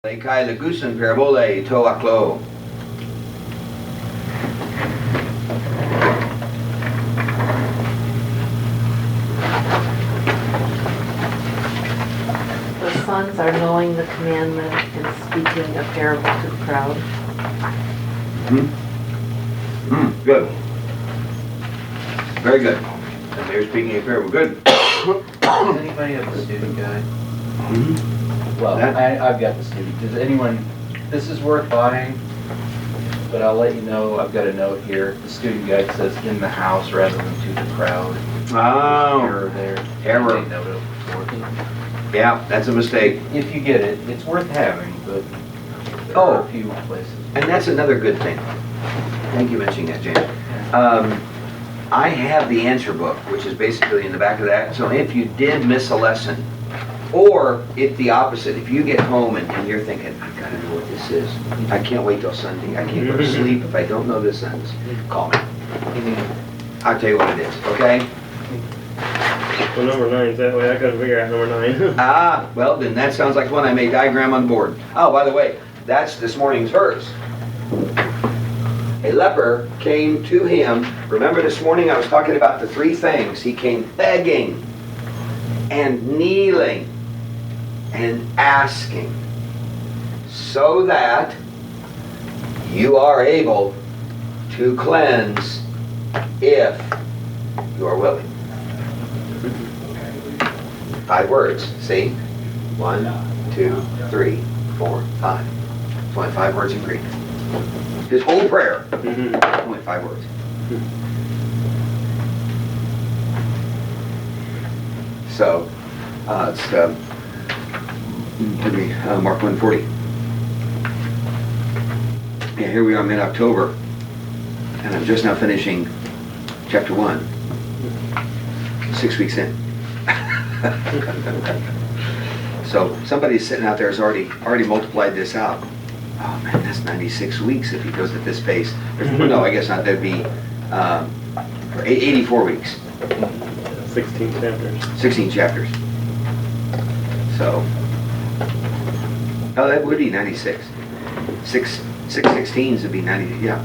Kai legusen parabole to aklo. The sons are knowing the commandment and speaking a parable to the crowd. Good. Very good. And they're speaking a parable. Good. Does anybody have the student guide? Well, I've got the student. Does anyone, this is worth buying, but I'll let you know, I've got a note here. The student guide says in the house rather than to the crowd. Error there. Error. Take note of before. Yeah, that's a mistake. If you get it, it's worth having, but there Oh. are a few places. And that's another good thing. Thank you for mentioning that, James. I have the answer book, which is basically in the back of that. So if you did miss a lesson, or if the opposite, if you get home and you're thinking, I've got to know what this is. I can't wait till Sunday. I can't go to sleep if I don't know this sentence. Call me. I'll tell you what it is, okay? Well, number 9's that way. I couldn't figure out number 9. Well, then that sounds like one I made diagram on board. Oh, by the way, that's this morning's verse. A leper came to him. Remember this morning I was talking about the 3 things. He came begging and kneeling and asking so that you are able to cleanse if you are willing. 5 words, see? 1, 2, 3, 4, 5. It's only 5 words in Greek. His whole prayer, only 5 words. So, it's Mark 140. Yeah, here we are mid-October, and I'm just now finishing chapter 1. 6 weeks in. So somebody sitting out there has already multiplied this out. Oh man, that's 96 weeks if he goes at this pace. No, I guess not. That'd be 84 weeks. 16 chapters. 16 chapters. So, oh, that would be 96. 6 16s would be 90. Yeah.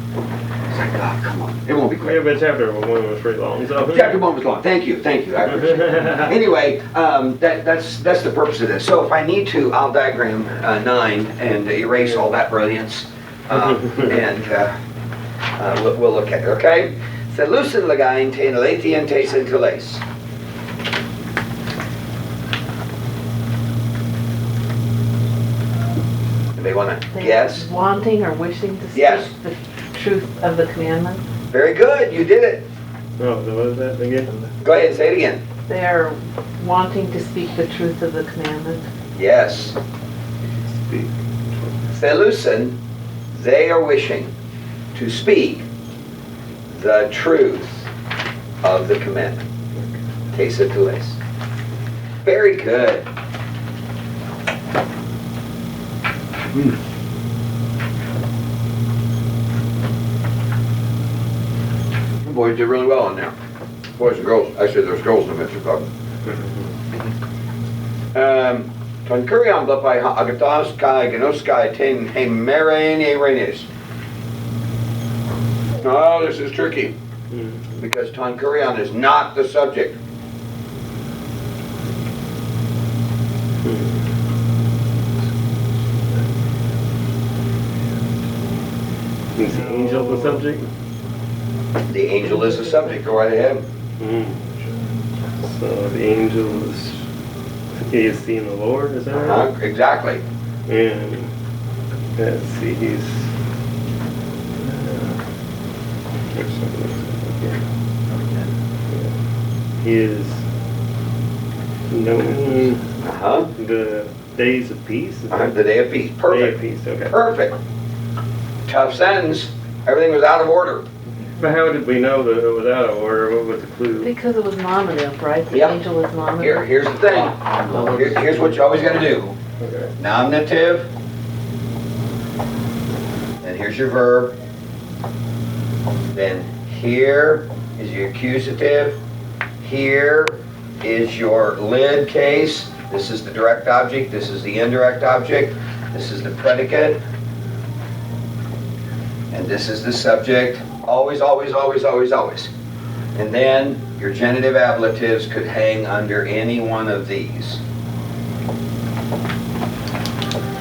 It's like, oh, come on. It won't be quick. Yeah, but chapter 1 was pretty long. So. Chapter 1 was long. Thank you. I appreciate it. Anyway, that's the purpose of this. So if I need to, I'll diagram 9 and erase all that brilliance, and we'll look at it. Okay. Thelusin lagain te nalatian te sintules. They want to guess? Wanting or wishing to speak Yes. the truth of the commandment. Very good. You did it. Oh, so what is that again? Go ahead and say it again. They are wanting to speak the truth of the commandment. Yes. Thelusin, they are wishing to speak the truth of the commandment. Tesatules. Very good. You boys did really well on there. Boys and girls. Actually, there's girls in the mix. Tonkurion blapai agatas kai genoskai ten hemerene renis. Oh, this is tricky because tonkurion is not the subject. Is the angel the subject? The angel is the subject. Go right ahead. So the angel he is seeing the Lord, is that right? Exactly. And let's see, he's he is knowing the days of peace. Is that The day of peace. day Perfect. of peace? Okay. Perfect. Tough sentence. Everything was out of order. But how did we know that it was out of order? What was the clue? Because it was nominative, right? The Yep. angel is nominative. Here's the thing. Here's what you always got to do. Okay. Nominative. Then here's your verb. Then here is your accusative. Here is your lid case. This is the direct object. This is the indirect object. This is the predicate. And this is the subject. Always, always, always, always, always. And then your genitive ablatives could hang under any one of these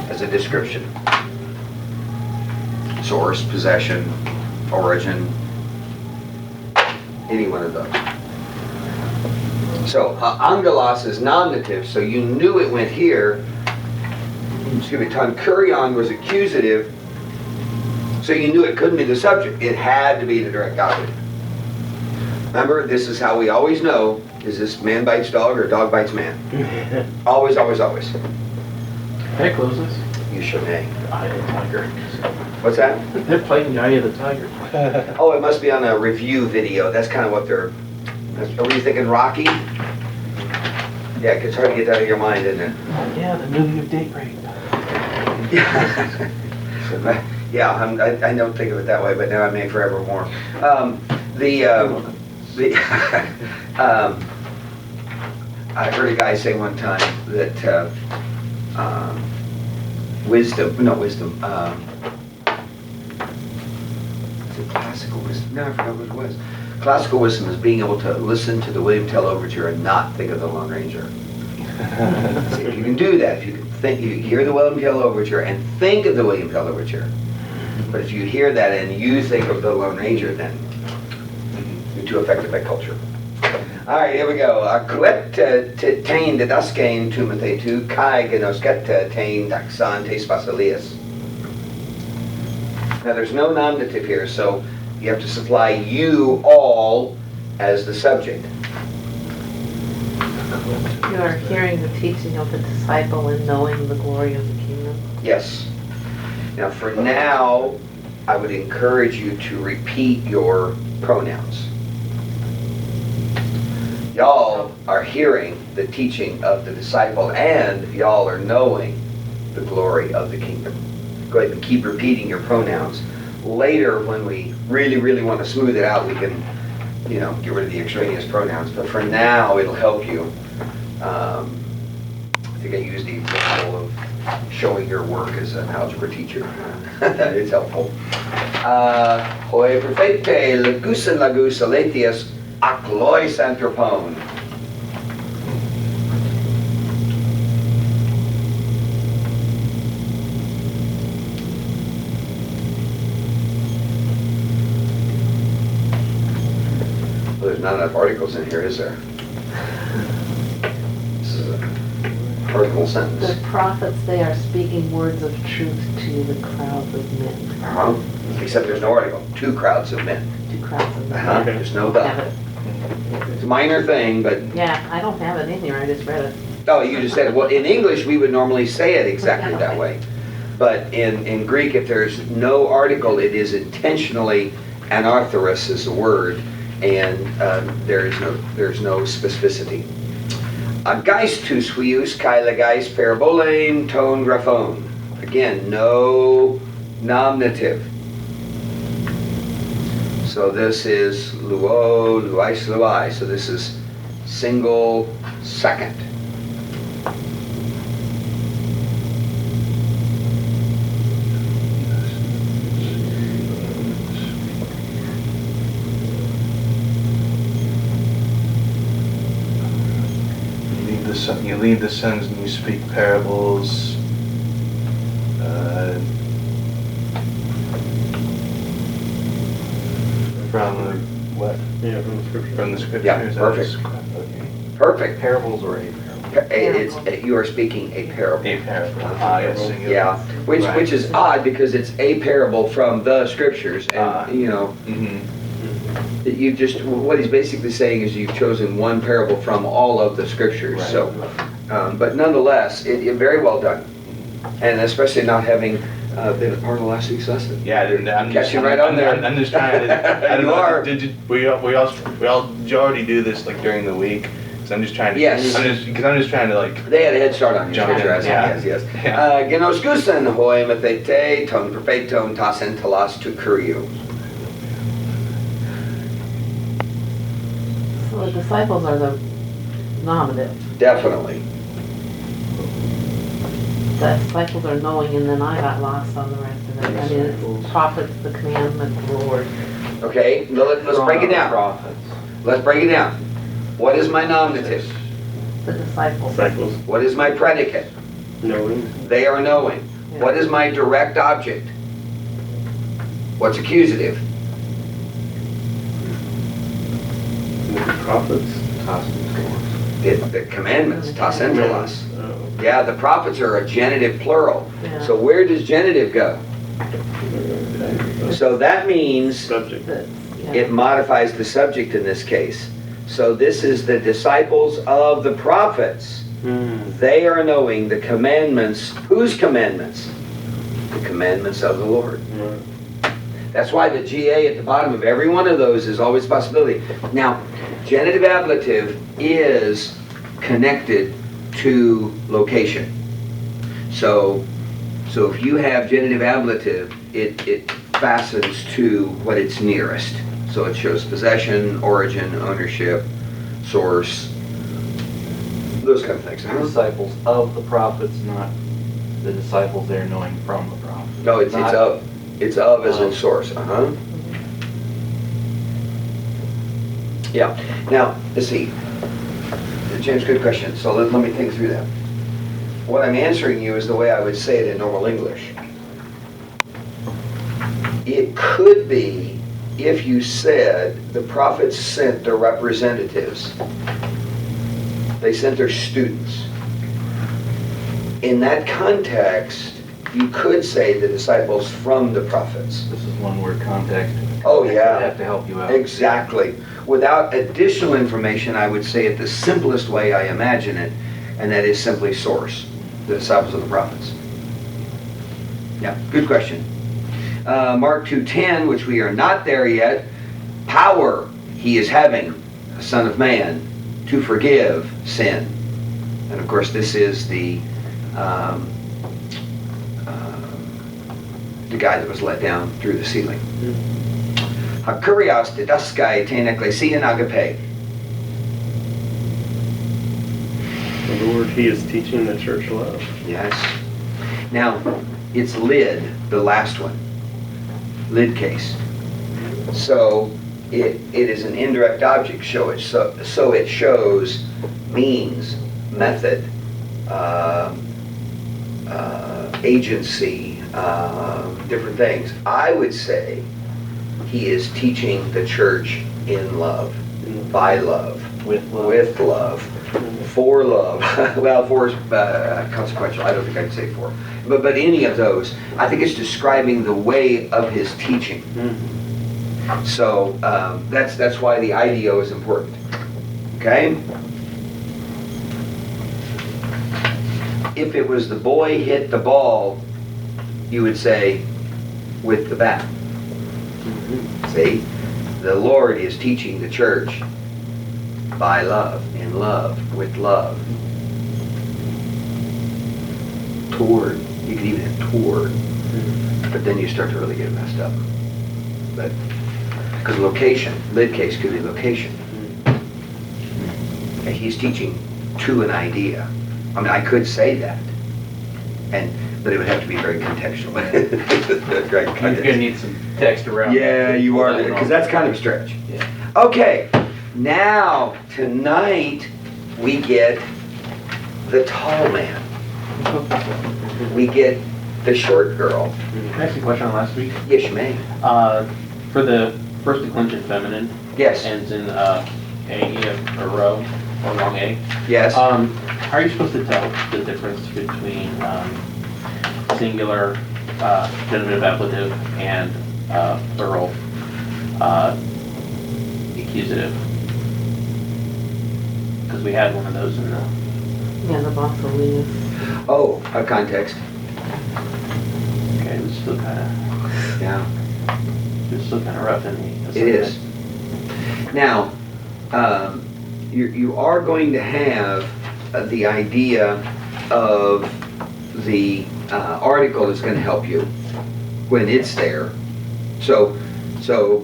as a description. Source, possession, origin, any one of those. So, angelos is nominative, so you knew it went here. Excuse me, tonkurion was accusative, so you knew it couldn't be the subject. It had to be the direct operative. Remember, this is how we always know, is this man bites dog or dog bites man? Always, always, always. Can I close this? You should may. Eye of the tiger. What's that? They're playing the Eye of the Tiger. Oh, it must be on a review video. That's kind of what they're... Are you thinking Rocky? Yeah, it's hard to get that out of your mind, isn't it? Yeah, the movie of date rape. Yeah, I don't think of it that way, but now I may forevermore. I heard a guy say one time that wisdom, is it classical wisdom? No, I forgot what it was. Classical wisdom is being able to listen to the William Tell Overture and not think of the Lone Ranger. See, if you can do that, if you can think, you hear the William Tell Overture and think of the William Tell Overture. But if you hear that and you think of the Lone Ranger, then you're too affected by culture. All right, here we go. Quet tain didaskein tumate tu kai genosketa tain taxan te spasilias. Now there's no nominative here, so you have to supply you all as the subject. You are hearing the teaching of the disciple and knowing the glory of the kingdom. Yes. Now for now, I would encourage you to repeat your pronouns. Y'all are hearing the teaching of the disciple and y'all are knowing the glory of the kingdom. Go ahead and keep repeating your pronouns. Later, when we really, really want to smooth it out, we can, get rid of the extraneous pronouns. But for now, it'll help you. I think I used the example of showing your work as an algebra teacher. It's helpful. Hoi perfecte legusen lagus aletius aklois anthropon. Well, there's not enough articles in here, is there? This is a article sentence. The prophets, they are speaking words of truth to the crowds of men. Except there's no article. Two crowds of men. To crowds of men. Okay. There's no Have the. it. It's a minor thing, but... Yeah, I don't have it in here, I just read it. Oh, you just said it. Well, in English, we would normally say it exactly that way. But in Greek, if there's no article, it is intentionally anarthrous is the word, and there's no specificity. Ageistus huius kai legais parabolein ton graphone. Again, no nominative. So this is luo, luais, luai. So this is single second. You lead the sons and you speak parables. From the what? Yeah, from the scripture. From the scriptures. Yeah, perfect. Okay. Perfect. Parables or a parable? You are speaking a parable. A parable. Yes, singular. Yeah, which is odd because it's a parable from the scriptures, and Mhm. you just what he's basically saying is you've chosen one parable from all of the scriptures. Right. So, but nonetheless, it very well done, and especially not having been a part of last week's lesson. Yeah, I'm Catch you right on there. I'm just trying to. I don't You know, are. Did we already do this like during the week? So I'm just trying to. Yes. I'm just trying to like. They had a head start on you. Jump in, Yes. yeah. Genoskusen hoi methete ton perfecton tasen telas tu kuriu. So the disciples are the nominative. Definitely. The disciples are knowing, and then I got lost on the rest of it. I mean, it's prophets, the commandment, the Lord. Okay, let's break it down. Prophets. Let's break it down. What is my nominative? The disciples. Disciples, What is my predicate? knowing, They are knowing. Yeah. What is my direct object? What's accusative? prophets. The commandments, ta centralas. Oh, Yeah, the prophets are a genitive plural. Yeah. So where does genitive go? okay. So that means Subject. That's- yeah. it modifies the subject in this case. So this is the disciples of the prophets. They are knowing the commandments. Whose commandments? The commandments of the Lord. That's why the GA at the bottom of every one of those is always a possibility. Now, genitive ablative is connected to location. So if you have genitive ablative, it fastens to what it's nearest. So it shows possession, origin, ownership, source, those kind of things. The disciples of the prophets, not the disciples they're knowing from the prophets. No, it's Not- of. It's of as in source. Yeah. Now, let's see. James, good question. So let me think through that. What I'm answering you is the way I would say it in normal English. It could be if you said the prophets sent their representatives. They sent their students. In that context, you could say the disciples from the prophets. This is one word context. Oh, Would yeah. have to help you out. Exactly. Without additional information, I would say it the simplest way I imagine it, and that is simply source, the disciples of the prophets. Yeah, good question. Mark 2:10, which we are not there yet, power he is having, the Son of Man, to forgive sin. And of course, this is the guy that was let down through the ceiling. Hakurios didaskai ten ecclesian agape. The Lord, He is teaching the church love. Yes. Now, it's lid, the last one. Lid case. So it is an indirect object. So it shows means, method, agency, different things. I would say he is teaching the church in love, by love, With love. with love, for love. Well, for is consequential. I don't think I can say for. But any of those, I think it's describing the way of his teaching. So that's why the IDO is important. Okay? If it was the boy hit the ball, you would say with the bat. See? The Lord is teaching the church by love, in love, with love. Toward. You could even have toward. But then you start to really get messed up. But because location, lid case could be location. And he's teaching to an idea. I mean, I could say that, but it would have to be very contextual. Great You're context. gonna need some text around. Yeah, you Pull are, that one because off. that's kind of a stretch. Yeah. Okay, now, tonight, we get the tall man. We get the short girl. Can I ask you a question on last week? Yes, you may. For the first declension feminine, Yes, ends in A, a row, or long A. yes. How are you supposed to tell the difference between singular genitive ablative and plural accusative? Because we had one of those in the, Yeah, the bossalinus. Oh, a context. okay, it was still kind of, Yeah, rough in the. it is. Now, you are going to have the idea of the article is going to help you when it's there. So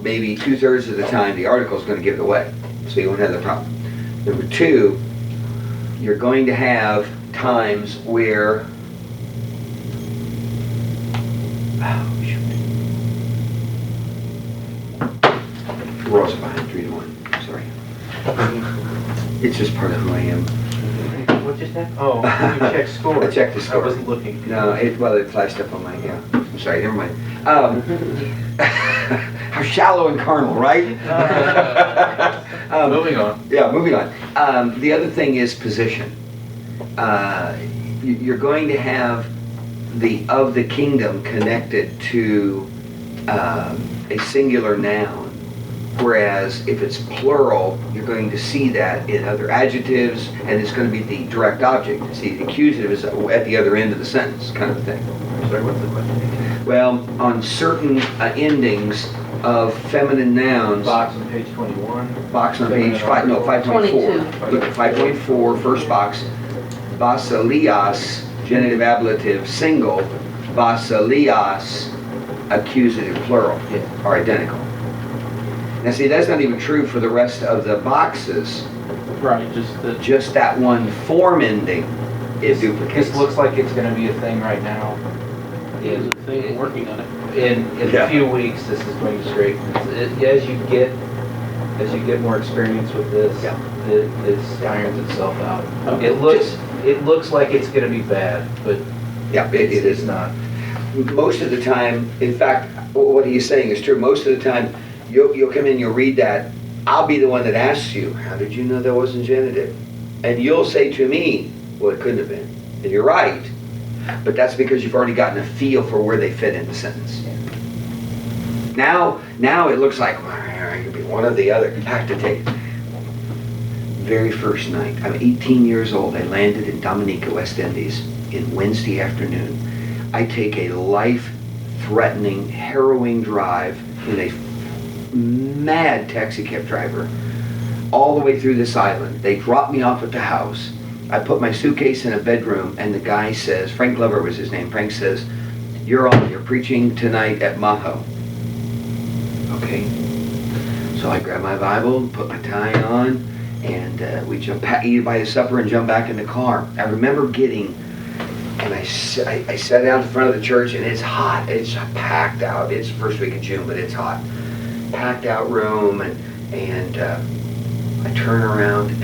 maybe 2/3 of the time the article is going to give it away. So you won't have the problem. Number two, you're going to have times where Oh, shoot. We're also behind 3-1, sorry. It's just part of who I am. What just happened? Oh, you checked score. I checked the I score. wasn't looking. No, it flashed up on my, yeah. I'm sorry, never mind. How shallow and carnal, right? Moving on. Yeah, moving on. The other thing is position. You're going to have the of the kingdom connected to a singular noun. Whereas if it's plural, you're going to see that in other adjectives, and it's going to be the direct object. See, the accusative is at the other end of the sentence, kind of thing. Sorry, what's the question? Well, on certain endings of feminine nouns, Box on page 21. box on page 5.4. 22. Look at 5.4, first box. Basilias, genitive ablative single, basilias, accusative plural, are identical. Now see, that's not even true for the rest of the boxes. Right, Just that one form ending is duplicates. This looks like it's gonna be a thing right now. there's a thing working on it. In Yeah. a few weeks, this is going to straighten. As you get more experience with this, Yeah. this irons itself out. Okay. It looks like it's gonna be bad, but Yeah, it it's is. not. Most of the time, in fact, what he's saying is true. Most of the time, you'll come in, you'll read that. I'll be the one that asks you, how did you know that wasn't genitive? And you'll say to me, well, it couldn't have been. And you're right. But that's because you've already gotten a feel for where they fit in the sentence. Now it looks like, well, it could be one or the other. Have to take. Very first night, I'm 18 years old. I landed in Dominica, West Indies, in Wednesday afternoon. I take a life-threatening, harrowing drive in a mad taxi cab driver all the way through this island. They dropped me off at the house. I put my suitcase in a bedroom, and the guy says, Frank Glover was his name, Frank says, you're preaching tonight at Maho. Okay. So I grab my Bible, put my tie on, and we eat by the supper and jump back in the car. I remember getting, and I sat down in front of the church, and it's hot. It's packed out. It's first week of June, but it's hot. Packed out room, and I turn around, and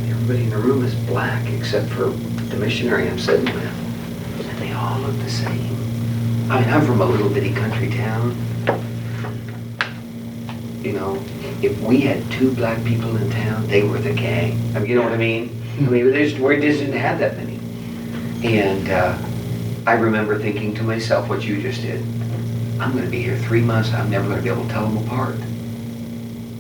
everybody in the room is black except for the missionary I'm sitting with. And they all look the same. I mean, I'm from a little bitty country town. You know, if we had 2 black people in town, they were the gang. I mean, you know what I mean? I mean, we just didn't have that many. And I remember thinking to myself what you just did. I'm going to be here 3 months. I'm never going to be able to tell them apart.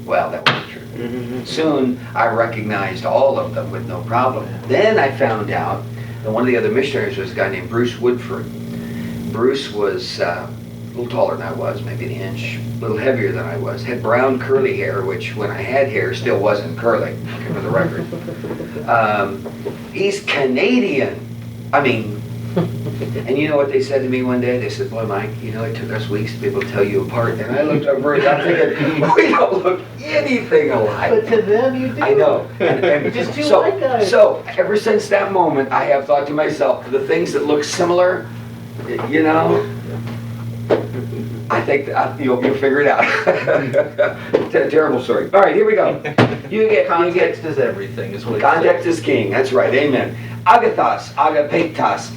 Well, that wasn't true. Soon, I recognized all of them with no problem. Then I found out that one of the other missionaries was a guy named Bruce Woodford. Bruce was a little taller than I was, maybe an inch, a little heavier than I was. Had brown curly hair, which when I had hair still wasn't curly, for the record. He's Canadian. I mean, and you know what they said to me one day? They said, boy, Mike, you know, it took us weeks to be able to tell you apart. And I looked over and I'm thinking, we don't look anything alike. But to them, you do. I know. And Just two white guys. So, ever since that moment, I have thought to myself, the things that look similar, you know, I think that you'll figure it out. Terrible story. All right, here we go. Context is everything, is what it Context is king. That's right. Amen. Agathos, agapetas,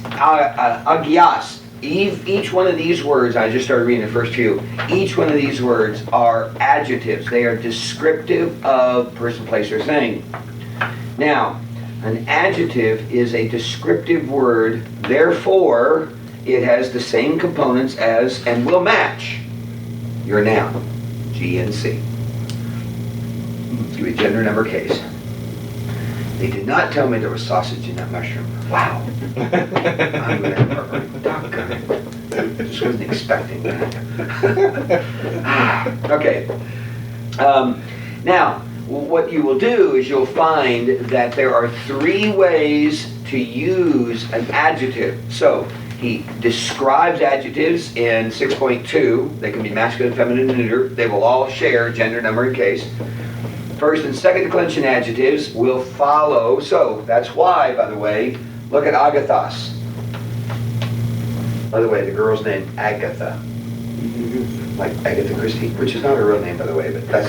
agias. Each one of these words, I just started reading the first few, each one of these words are adjectives. They are descriptive of person, place, or thing. Now, an adjective is a descriptive word, therefore, it has the same components as, and will match, your noun, G and C. Give me gender, number, case. They did not tell me there was sausage in that mushroom. Wow. I'm gonna, doggone it. Just wasn't expecting that. Okay. Now, what you will do is you'll find that there are 3 ways to use an adjective. So, he describes adjectives in 6.2. They can be masculine, feminine, and neuter. They will all share gender, number, and case. First and second declension adjectives will follow. So that's why, by the way, look at agathos. By the way, the girl's name Agatha, like Agatha Christie, which is not her real name, by the way, but that's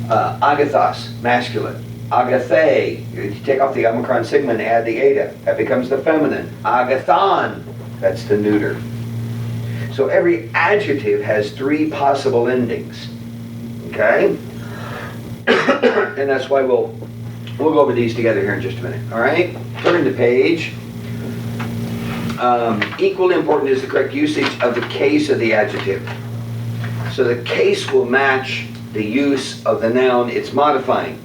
not. Agathos, masculine. Agathae, you take off the omicron sigma and add the eta, that becomes the feminine. Agathon, that's the neuter. So every adjective has 3 possible endings, okay? And that's why we'll go over these together here in just a minute, all right? Turn the page. Equally important is the correct usage of the case of the adjective. So the case will match the use of the noun it's modifying.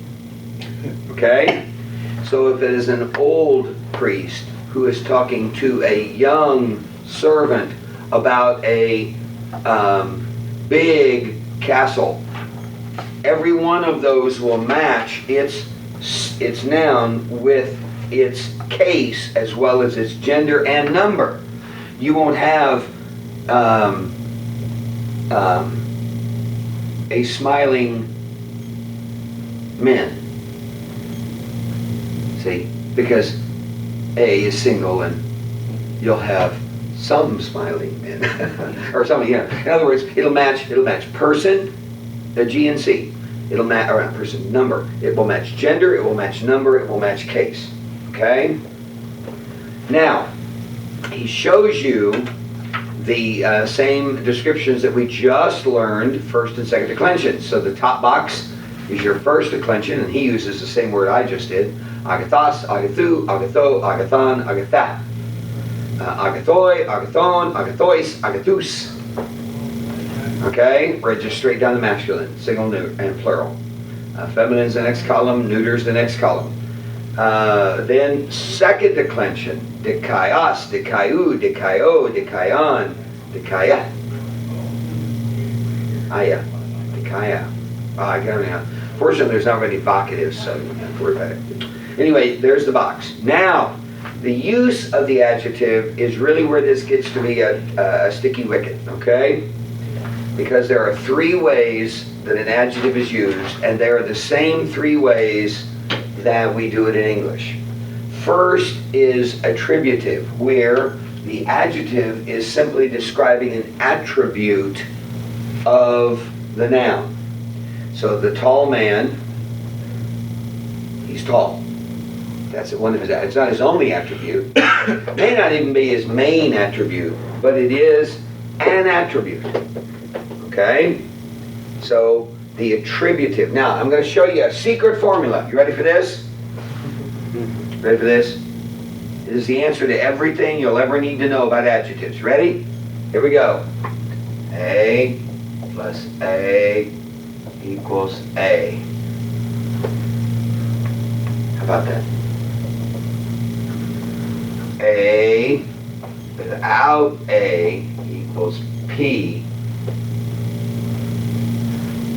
Okay? So if it is an old priest who is talking to a young servant about a big castle, every one of those will match its noun with its case as well as its gender and number. You won't have a smiling men. See, because A is single and you'll have some smiling men or something. Yeah. In other words, it'll match person, the G and C. It'll match person number. It will match gender. It will match number. It will match case. Okay. Now, he shows you the same descriptions that we just learned, first and second declension. So the top box is your first declension, and he uses the same word I just did. Agathos, agathu, agatho, agathon, agatha. Agathoi, agathon, agathois, agathus. Okay, right, just straight down the masculine, single, neuter, and plural. Feminine's the next column, neuter's the next column. Then second declension, dikaios, dikaiu, dikaio, dikaion, dikaya. Aya, dikaya. I got it now. Fortunately, there's not many vocatives, so you don't have to worry about it. Anyway, there's the box. Now, the use of the adjective is really where this gets to be a sticky wicket, okay? Because there are 3 ways that an adjective is used, and they are the same 3 ways that we do it in English. First is attributive, where the adjective is simply describing an attribute of the noun. So the tall man, he's tall. That's one of his, it's not his only attribute. It may not even be his main attribute, but it is an attribute. Okay? So the attributive. Now, I'm going to show you a secret formula. You ready for this? Ready for this? This is the answer to everything you'll ever need to know about adjectives. Ready? Here we go. A plus A equals A. How about that? A without A equals P,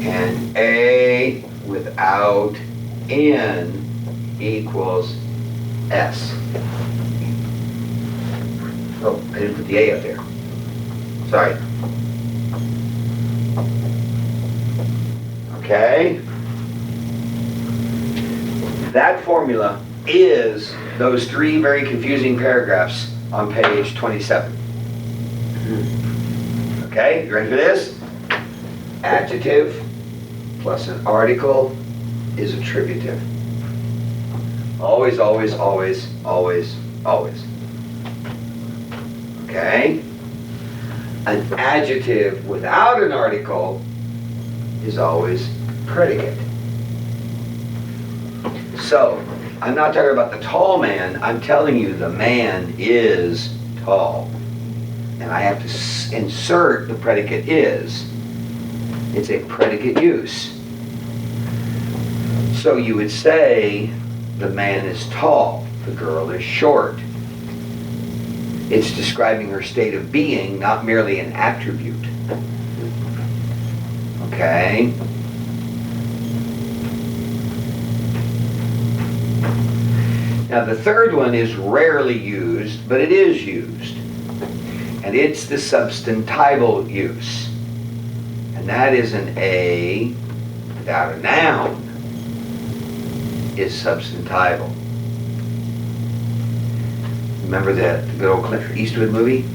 and A without N equals S. Oh, I didn't put the A up there. Sorry. Okay? That formula is those 3 very confusing paragraphs on page 27. Okay, you ready for this? Adjective plus an article is attributive. Always, always, always, always, always. Okay? An adjective without an article is always predicate. So, I'm not talking about the tall man, I'm telling you the man is tall. And I have to insert the predicate is. It's a predicate use. So you would say the man is tall, the girl is short. It's describing her state of being, not merely an attribute. Okay? Now the third one is rarely used, but it is used. And it's the substantival use. And that is an A without a noun is substantival. Remember that good old Clint Eastwood movie?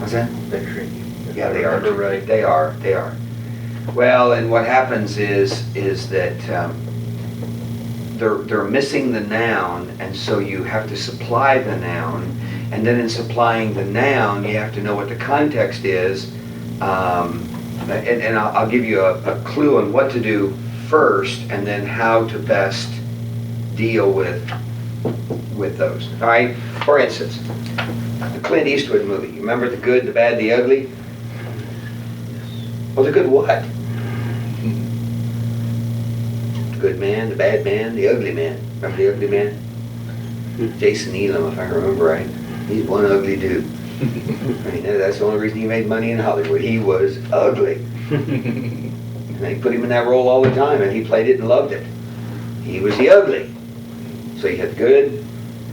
What's that? They're tricky. If Yeah, I they are. remember right. They are. Well, and what happens is that they're missing the noun, and so you have to supply the noun, and then in supplying the noun, you have to know what the context is, and I'll give you a clue on what to do first, and then how to best deal with those. All right. For instance, the Clint Eastwood movie. You remember The Good, the Bad, the Ugly? Well, the good what? The good man, the bad man, the ugly man. Remember the ugly man? Jason Elam, if I remember right. He's one ugly dude. I mean, that's the only reason he made money in Hollywood. He was ugly. And they put him in that role all the time, and he played it and loved it. He was the ugly. So you had the good,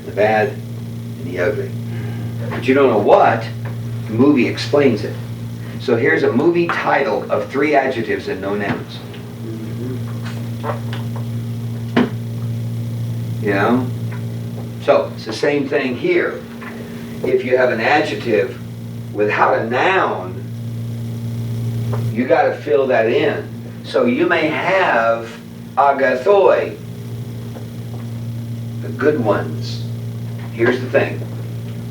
the bad, and the ugly. But you don't know what, the movie explains it. So here's a movie title of 3 adjectives and no nouns. You know? So it's the same thing here. If you have an adjective without a noun, you got to fill that in. So you may have agathoi, the good ones. Here's the thing.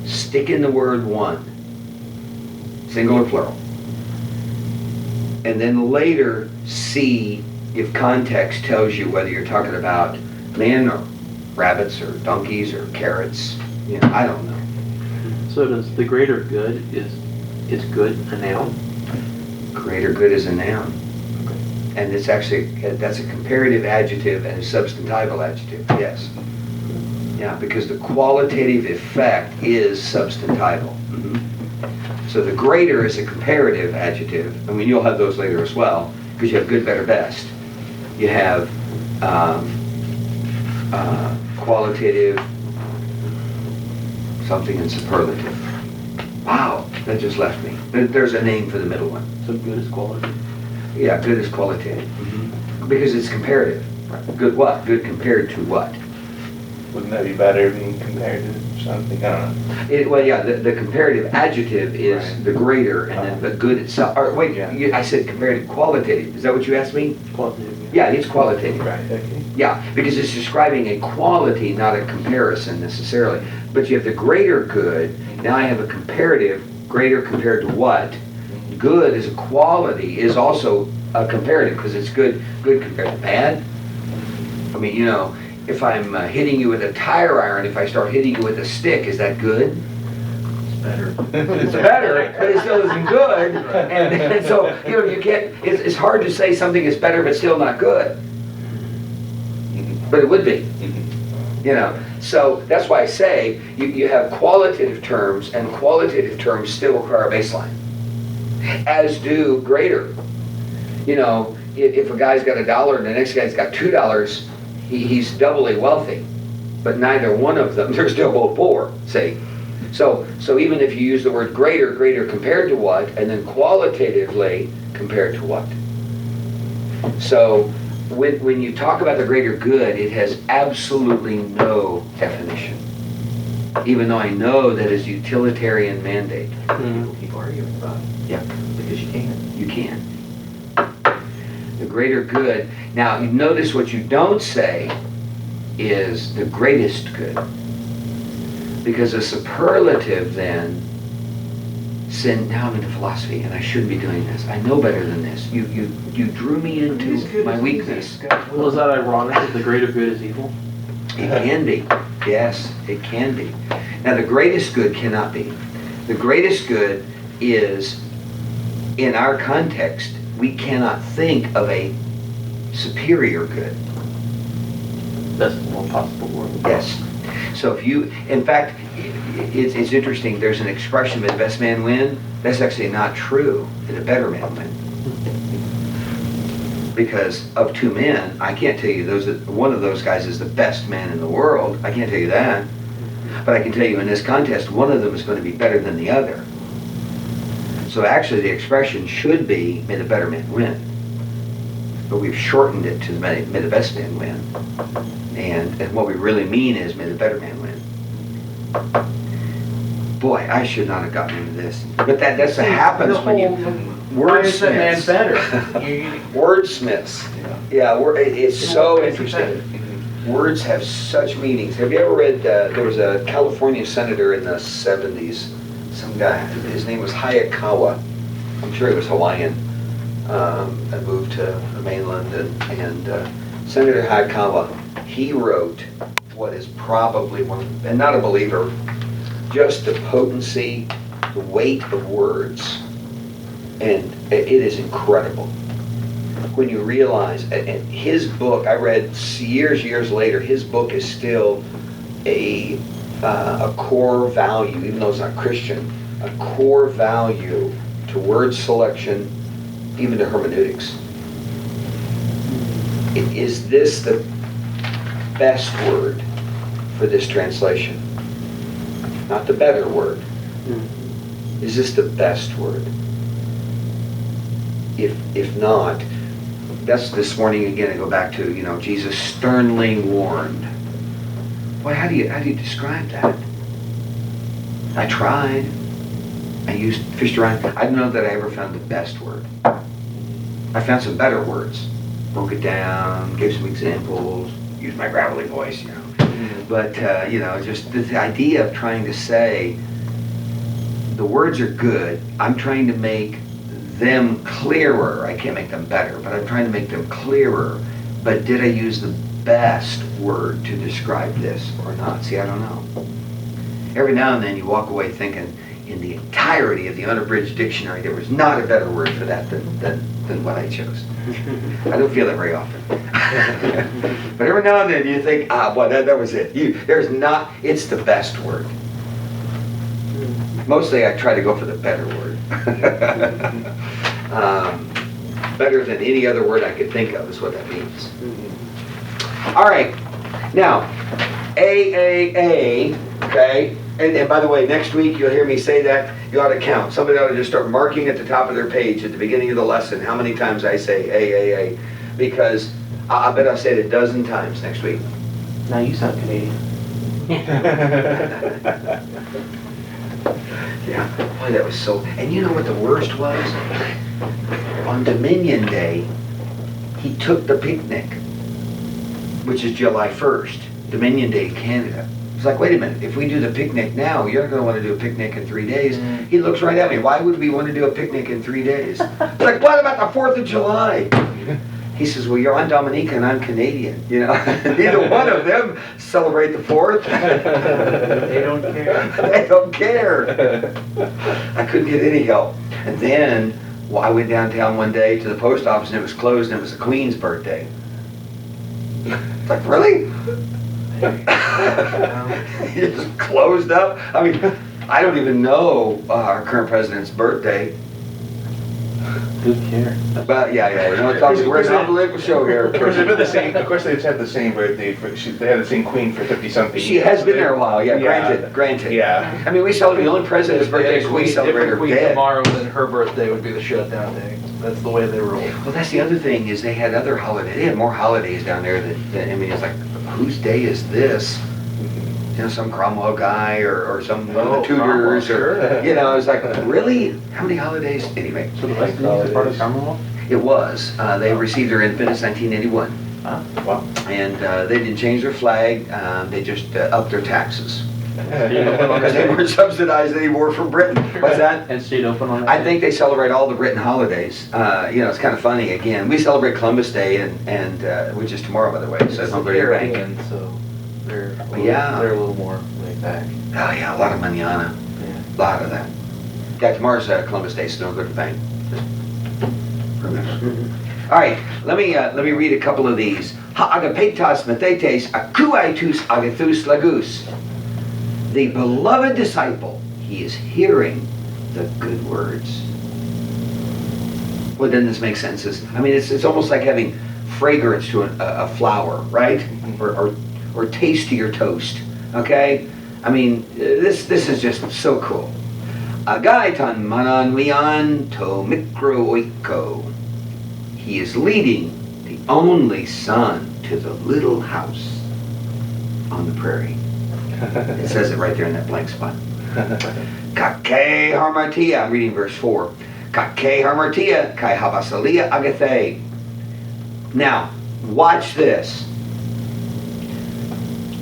Stick in the word one, single or plural. And then later see if context tells you whether you're talking about men or rabbits or donkeys or carrots. You know, I don't know. So does the greater good, is good a noun? Greater good is a noun. And it's actually, that's a comparative adjective and a substantival adjective, yes. Yeah, because the qualitative effect is substantival. So the greater is a comparative adjective. I mean, you'll have those later as well, because you have good, better, best. You have qualitative, something, and superlative. Wow, that just left me. There's a name for the middle one. So good is quality? Yeah, good is qualitative. Because it's comparative. Good what? Good compared to what? Wouldn't that be better being compared to something? I don't know. Well, yeah, the comparative adjective is Right. the greater, and then the good itself. Or wait, Yeah. I said comparative qualitative. Is that what you asked me? Qualitative. Yeah, it's qualitative. Right, okay. Yeah, because it's describing a quality, not a comparison necessarily. But you have the greater good. Now I have a comparative, greater compared to what? Good as a quality is also a comparative, because it's good compared to bad. I mean, you know, if I'm hitting you with a tire iron, if I start hitting you with a stick, is that good? It's better. It's better, but it still isn't good. And so, you know, you can't, it's hard to say something is better but still not good. But it would be. You know, so that's why I say you have qualitative terms, and qualitative terms still require a baseline, as do greater. You know, if a guy's got $1 and the next guy's got $2, he's doubly wealthy, but neither one of them, they're still both poor, see? So even if you use the word greater compared to what, and then qualitatively compared to what. So when you talk about the greater good, it has absolutely no definition. Even though I know that is utilitarian mandate. Mm-hmm. Keep arguing about it. Yeah. Because you can. You can. The greater good. Now, you notice what you don't say is the greatest good. Because a superlative then, now I'm into philosophy and I shouldn't be doing this. I know better than this. You drew me into my weakness. Well, is that ironic that the greater good is evil? It can be. Yes, it can be. Now, the greatest good cannot be. The greatest good is, in our context, we cannot think of a superior good. That's the one possible word. Yes. So if you, in fact, it's interesting, there's an expression, may the best man win. That's actually not true. May the better man win. Because of 2 men, I can't tell you one of those guys is the best man in the world. I can't tell you that. But I can tell you in this contest, one of them is going to be better than the other. So actually the expression should be, may the better man win. But we've shortened it to may the best man win. And what we really mean is, may the better man win. boy, I should not have gotten into this. But that's what happens when you, Why is that man wordsmiths. better? Wordsmiths. Yeah, it's so interesting. Words have such meanings. Have you ever read, there was a California senator in the 70s, some guy, his name was Hayakawa. I'm sure he was Hawaiian, and moved to the mainland, and Senator Hayakawa, he wrote what is probably one, and not a believer, just the potency, the weight of words, and it is incredible. When you realize, and his book, I read years later, his book is still a core value, even though it's not Christian, a core value to word selection, even to hermeneutics. Is this the best word for this translation? Not the better word. Is this the best word? If not, that's this morning again. I go back to Jesus sternly warned. Boy, how do you describe that? I tried. I fished around. I don't know that I ever found the best word. I found some better words. Broke it down, gave some examples, used my gravelly voice, But just the idea of trying to say the words are good. I'm trying to make them clearer. I can't make them better, but I'm trying to make them clearer. But did I use the best word to describe this or not? See, I don't know. Every now and then you walk away thinking, in the entirety of the unabridged dictionary, there was not a better word for that than what I chose. I don't feel that very often. But every now and then you think, boy, that was it. It's the best word. Mostly I try to go for the better word. Better than any other word I could think of is what that means. All right. Now, AAA, okay? And by the way, next week you'll hear me say that. You ought to count. Somebody ought to just start marking at the top of their page at the beginning of the lesson how many times I say AAA. Because I bet I'll say it a dozen times next week. Now you sound Canadian. Yeah, boy, that was so. And you know what the worst was? On Dominion Day, he took the picnic, which is July 1st, Dominion Day in Canada. It's like, wait a minute, if we do the picnic now, you're not going to want to do a picnic in 3 days. He looks right at me, why would we want to do a picnic in 3 days? It's like, what about the 4th of July? He says, well, you're on Dominica and I'm Canadian. Neither one of them celebrate the 4th. They don't care. They don't care. I couldn't get any help. And then I went downtown one day to the post office and it was closed and it was the Queen's birthday. It's like, really? It just closed up. I mean, I don't even know our current president's birthday. Who cares? But yeah, we're an unbelievable show here. Of course, they've had the same. Of course, they've had the same birthday. They had the same queen for 50-something. She has been there a while. Yeah, granted. Yeah. I mean, we celebrate the only president's birthday we celebrate her week dead. tomorrow, then her birthday would be the shutdown day. That's the way they roll. Well, that's the other thing is they had other holidays. They had more holidays down there than I mean, it's like, whose day is this? Some Cromwell guy or some one of the Tudors sure. It's like, really? How many holidays? Anyway. So the West Indies is part of Commonwealth? It was. They received their independence in 1981. Wow. And they didn't change their flag. They just upped their taxes. Because they weren't subsidized anymore from Britain. What's that? And stayed open on that? I think they celebrate all the Britain holidays. It's kind of funny. Again, we celebrate Columbus Day, and which is tomorrow, by the way. So don't go to your bank. So they're Yeah. a little more laid back. Oh yeah, a lot of manana. Yeah. A lot of that. Yeah, tomorrow's Columbus Day, so don't go to the bank. Just remember. All right, let me read a couple of these. Ha agapetas methetes akuaitus agathus lagus. The beloved disciple, he is hearing the good words. Well, doesn't this make sense? I mean, it's almost like having fragrance to a flower, right? Or taste to your toast. Okay? I mean, this is just so cool. Agaitan manan mian to mikroiko. He is leading the only son to the little house on the prairie. It says it right there in that blank spot. Kake harmatia, I'm reading verse 4. Kake harmatia, kai habasalia agathe. Now, watch this.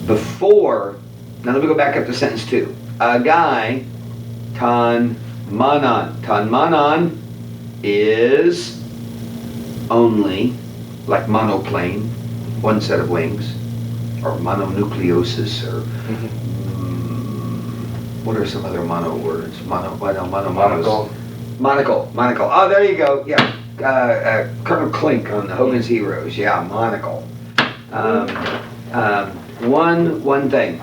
Before, now let me go back up to sentence 2. Agai tan manan. Tan manan is only, like monoplane, one set of wings, or mononucleosis, or what are some other mono words? Monocle. Monocle. Oh, there you go. Yeah. Colonel Klink on the Hogan's Heroes. Yeah, monocle. One thing.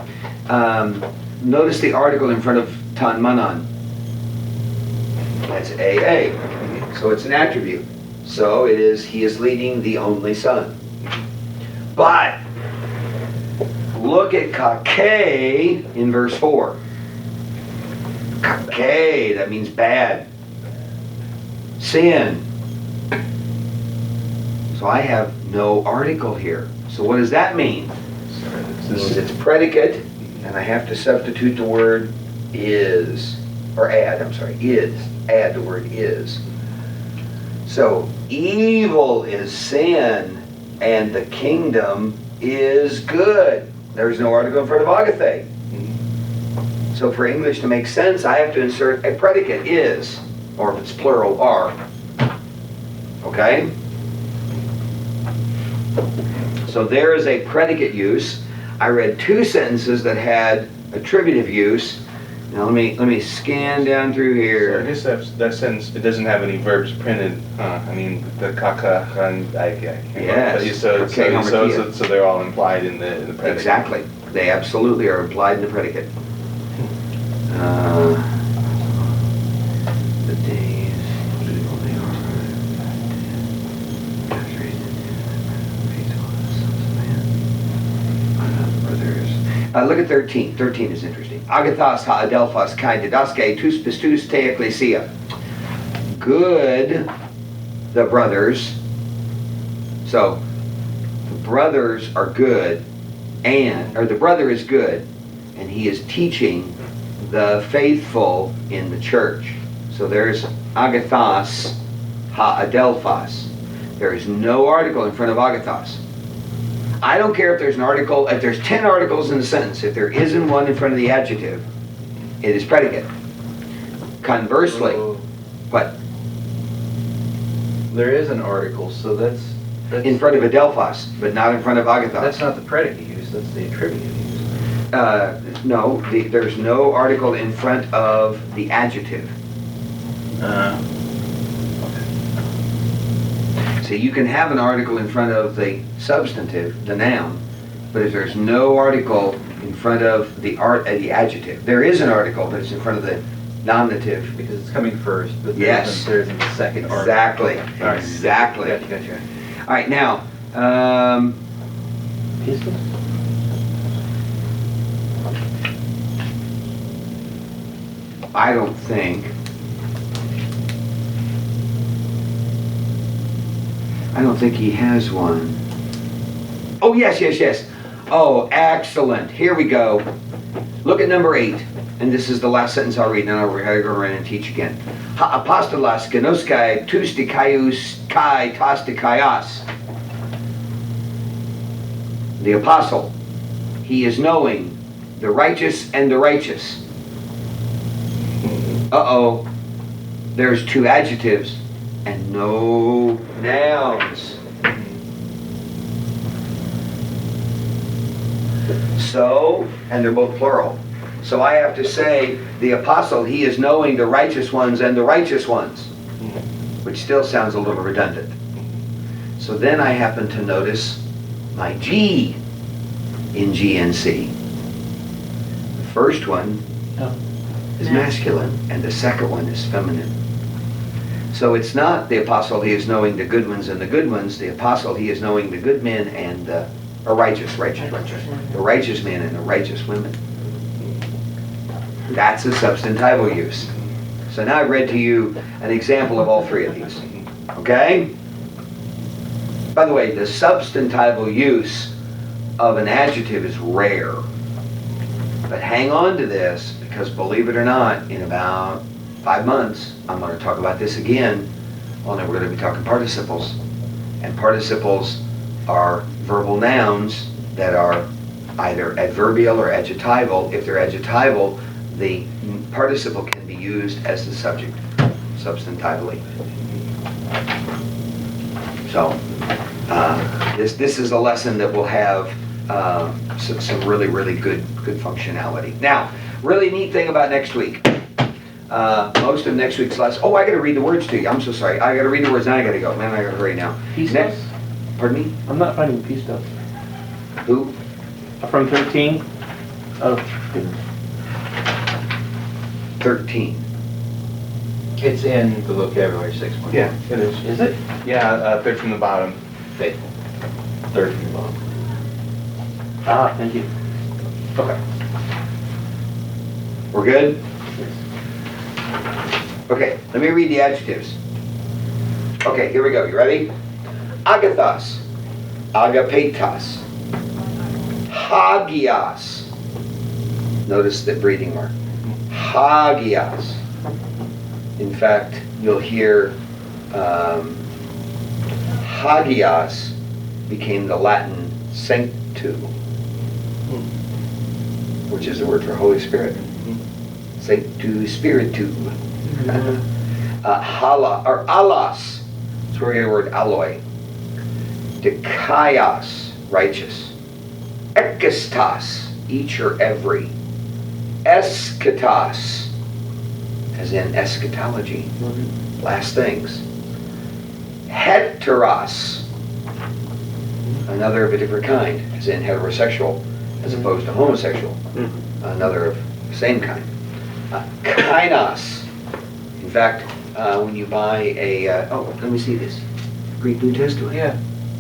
Notice the article in front of tan manan. That's AA. So it's an attribute. So it is, he is leading the only son. But look at kake in verse 4. Kake, that means bad. Sin. So I have no article here. So what does that mean? It's predicate, and I have to substitute the word is, or add, is. Add the word is. So evil is sin, and the kingdom is good. There's no article in front of agathe. So for English to make sense, I have to insert a predicate, is, or if it's plural, are. Okay? So there is a predicate use. I read 2 sentences that had attributive use. Now let me scan down through So I here. guess that sentence, it doesn't have any verbs printed. I mean, the kaka, I can't remember. Yes. So Hamartia. they're all implied in the predicate. Exactly. They absolutely are implied in the predicate. The days, evil they are. Look at 13. 13 is interesting. Agathos ha adelphos kai didaske tus pistus te ecclesia. Good, the brothers. So, the brothers are good, or the brother is good, and he is teaching the faithful in the church. So there's agathos ha adelphos. There is no article in front of agathos. I don't care if there's an article, if there's 10 articles in the sentence, if there isn't one in front of the adjective, it is predicate. Conversely, what? There is an article, so that's In front of adelphos, but not in front of agathos. That's not the predicate use, that's the attribute use. No, there's no article in front of the adjective. So you can have an article in front of the substantive, the noun, but if there's no article in front of the adjective, there is an article, but it's in front of the nominative. Because it's coming first, but Yes. there's a second article. Exactly. All right. Exactly. Gotcha. All right, now, Peaceful? I don't think he has one. Oh, yes. Oh, excellent. Here we go. Look at number 8. And this is the last sentence I'll read, and then we're going to go around and teach again. Ha apostolos genoskai tus dikaius kai tas dikaias. The apostle, he is knowing the righteous and the righteous. Uh-oh. There's 2 adjectives and no nouns. So, and they're both plural. So I have to say, the apostle, he is knowing the righteous ones and the righteous ones, which still sounds a little redundant. So then I happen to notice my G in GNC. The first one is masculine, and the second one is feminine. So it's not the apostle, he is knowing the good ones and the good ones. The apostle, he is knowing the good men and the righteous. The righteous men and the righteous women. That's a substantival use. So now I've read to you an example of all 3 of these. Okay? By the way, the substantival use of an adjective is rare. But hang on to this, because believe it or not, in about 5 months, I'm going to talk about this again. Only we're going to be talking participles. And participles are verbal nouns that are either adverbial or adjectival. If they're adjectival, the participle can be used as the subject, substantively. So, this is a lesson that will have some really, really good functionality. Now, really neat thing about next week. Most of next week's lesson. Oh, I got to read the words to you. I'm so sorry. I got to read the words. Now I got to go. Man, I got to hurry now. Pistos? Pardon me? I'm not finding pistos. Who? From 13? Oh, goodness. 13. It's in the vocabulary 6.1. Yeah. It is. Is it? Yeah, third from the bottom. Faithful. 13. Ah, thank you. Okay. We're good? Okay, let me read the adjectives. Okay, here we go. You ready? Agathos, agapetos, hagios. Notice the breathing mark. Hagios. In fact, you'll hear hagios became the Latin sanctu, which is the word for Holy Spirit. Sanctu Spiritu. Hala, or alos, that's where we get the word alloy. Dikaios, righteous. Ekistos, each or every. Eschatos, as in eschatology, last things. Heteros, another of a different kind, as in heterosexual, as opposed to homosexual, another of the same kind. Kainos, in fact, when you buy a, oh, let me see this, Greek New Testament. Yeah.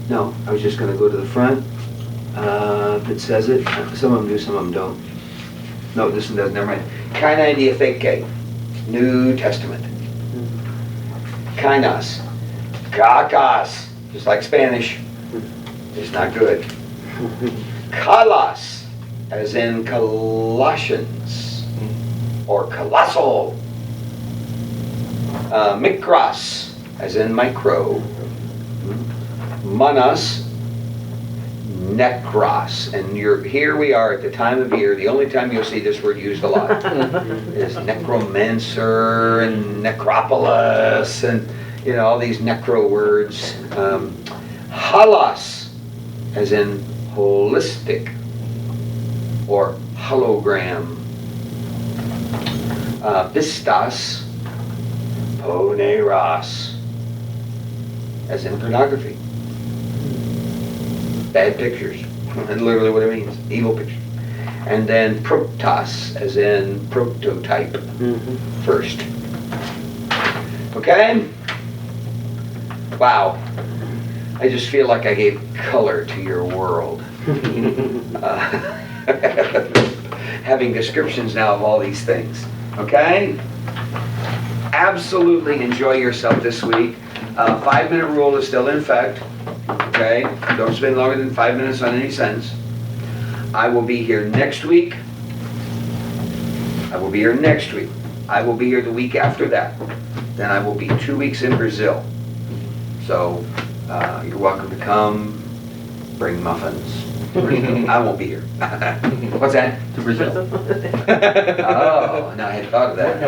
No, I was just going to go to the front that says it. Some of them do, some of them don't. No, this one doesn't, never mind. Kainai diatheke, New Testament. Kainos, kakos, just like Spanish, it's not good. Kalos, as in Colossians, or colossal. Mikros, as in micro. Monos, necros. And here we are at the time of year, the only time you'll see this word used a lot is necromancer and necropolis and, you know, all these necro words. Holos, as in holistic or hologram. Pistos, poneros, as in pornography. Bad pictures, and literally what it means, evil pictures. And then protos, as in prototype, first. Okay? Wow. I just feel like I gave color to your world. Having descriptions now of all these things. Okay? Absolutely enjoy yourself this week. 5-minute rule is still in effect. Okay? Don't spend longer than 5 minutes on any sentence. I will be here next week. I will be here next week. I will be here the week after that. Then I will be 2 weeks in Brazil. So you're welcome to come. Bring muffins. I won't be here. What's that? To Brazil. Oh, no, I hadn't thought of that.